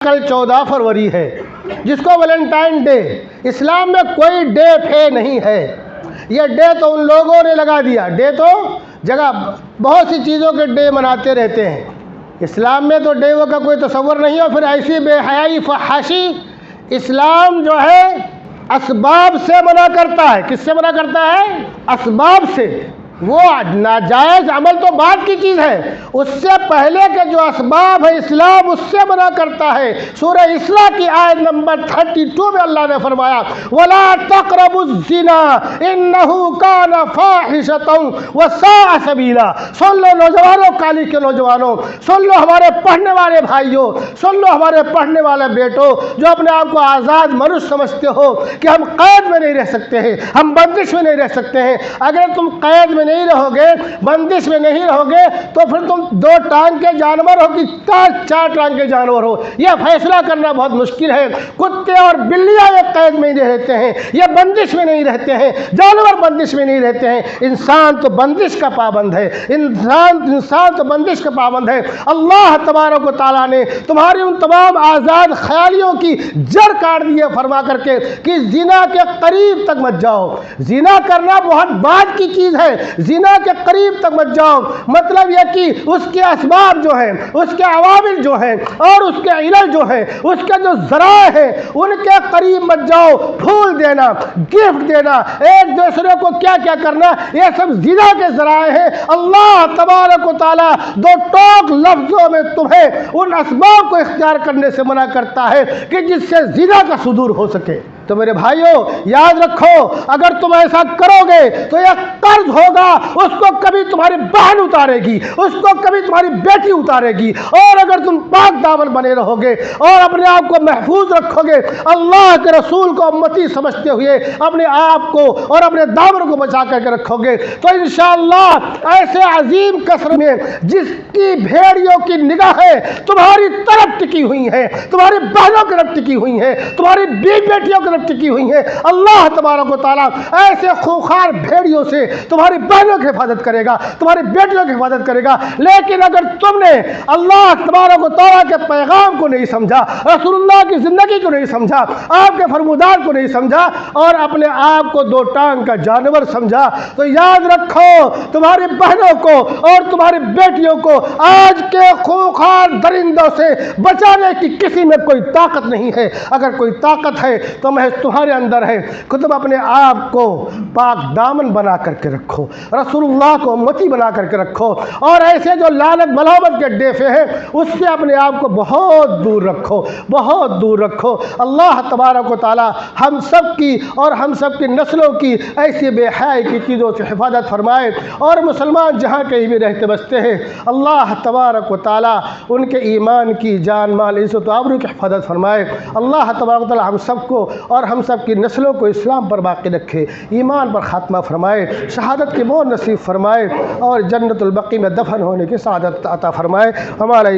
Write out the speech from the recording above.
کل 14 فروری ہے جس کو ویلنٹائن ڈے، اسلام میں کوئی ڈے پھے نہیں ہے۔ یہ ڈے تو ان لوگوں نے لگا دیا، ڈے تو جگہ بہت سی چیزوں کے ڈے مناتے رہتے ہیں۔ اسلام میں تو ڈے کا کوئی تصور نہیں، اور پھر ایسی بے حیائی فحاشی اسلام جو ہے اسباب سے منع کرتا ہے۔ کس سے منع کرتا ہے؟ اسباب سے۔ وہ ناجائز عمل تو بعد کی چیز ہے، اس سے پہلے کے جو اسباب ہے اسلام اس سے منع کرتا ہے۔ سورہ اسراء کی آیت نمبر 32 میں اللہ نے فرمایا وَلَا تَقْرَبُوا الزِّنَا إِنَّهُ كَانَ فَاحِشَةً وَسَاءَ سَبِيلًا۔ سن لو نوجوانوں، کالی کے نوجوانوں، سن لو ہمارے پڑھنے والے بھائیوں، سن لو ہمارے پڑھنے والے بیٹوں جو اپنے آپ کو آزاد منش سمجھتے ہو کہ ہم قید میں نہیں رہ سکتے ہیں، ہم بندش میں نہیں رہ سکتے ہیں۔ اگر تم قید میں نہیں رہو گے، بندش میں نہیں رہو گے، تو پھر تم 2 ٹانگ کے جانور ہو کہ 4 ٹانگ کے جانور ہو، یہ فیصلہ کرنا بہت مشکل ہے۔ کتے اور بلیاں یہ قید میں نہیں رہتے ہیں، یہ بندش میں نہیں رہتے ہیں، جانور بندش میں نہیں رہتے ہیں۔ انسان تو بندش کا پابند ہے، انسان تو بندش کا پابند ہے۔ اللہ تبارک و تعالیٰ نے تمہاری ان تمام آزاد خیالیوں کی جڑ کاٹ دی ہے فرما کر کے کہ زنا کے قریب تک مت جاؤ۔ زنا کرنا بہت بعد کی چیز ہے، زنا کے قریب تک مت جاؤ۔ مطلب یہ کہ اس کے اسباب جو ہیں، اس کے عوامل جو ہیں اور اس کے علل جو ہیں، اس کے جو ذرائع ہیں، ان کے قریب مت جاؤ۔ پھول دینا، گفٹ دینا، ایک دوسرے کو کیا کیا کرنا، یہ سب زنا کے ذرائع ہیں۔ اللہ تبارک و تعالیٰ 2 ٹوک لفظوں میں تمہیں ان اسباب کو اختیار کرنے سے منع کرتا ہے کہ جس سے زنا کا صدور ہو سکے۔ تو میرے بھائیوں یاد رکھو، اگر تم ایسا کرو گے تو یہ قرض ہوگا، اس کو کبھی تمہاری بہن اتارے گی، اس کو کبھی تمہاری بیٹی اتارے گی۔ اور اگر تم پاک دامن بنے رہو گے اور اپنے آپ کو محفوظ رکھو گے، اللہ کے رسول کو امتی سمجھتے ہوئے اپنے آپ کو اور اپنے دامن کو بچا کر کے رکھو گے، تو انشاءاللہ ایسے عظیم کثر میں جس کی بھیڑیوں کی نگاہیں تمہاری طرف ٹکی ہوئی ہیں، تمہاری بہنوں کی طرف ٹکی ہوئی ہیں، تمہاری بیوی بیٹیوں کی طرف ٹکی ہوئی ہیں، اللہ تبارک و تعالیٰ ایسے خوخار بھیڑیوں سے تمہاری بہنوں کی حفاظت کرے گا، تمہاری بیٹیوں کی حفاظت کرے گا۔ لیکن اگر تم نے اللہ تبارک و تعالیٰ کے پیغام کو نہیں سمجھا، رسول اللہ کی زندگی کو نہیں سمجھا، آپ کے فرمودات کو نہیں سمجھا اور اپنے آپ کو 2 ٹانگ کا جانور سمجھا، تو یاد رکھو تمہاری بہنوں کو اور تمہاری بیٹیوں کو آج کے خوخار درندوں سے بچانے کی کسی میں کوئی طاقت نہیں ہے۔ اگر کوئی طاقت ہے تو محض تمہارے اندر ہے کہ تم اپنے آپ کو پاک دامن بنا کر کے رکھو، رسول اللہ کو امتی بنا کر کے رکھو، اور ایسے جو لعنت ملامت کے ڈیفے ہیں اس سے اپنے آپ کو بہت دور رکھو، بہت دور رکھو۔ اللہ تبارک و تعالی ہم سب کی اور ہم سب کی نسلوں کی ایسی بے حیائی کی چیزوں سے حفاظت فرمائے، اور مسلمان جہاں کہیں بھی رہتے بستے ہیں اللہ تبارک و تعالی ان کے ایمان کی، جان مال، عزت و آبرو کی حفاظت فرمائے۔ اللہ تبارک و تعالی ہم سب کو اور ہم سب کی نسلوں کو اسلام پر باقی رکھے، ایمان پر خاتمہ فرمائے، شہادت کی موت نصیب فرمائے، اور جنت البقیع میں دفن ہونے کی سعادت عطا فرمائے۔ ہمارا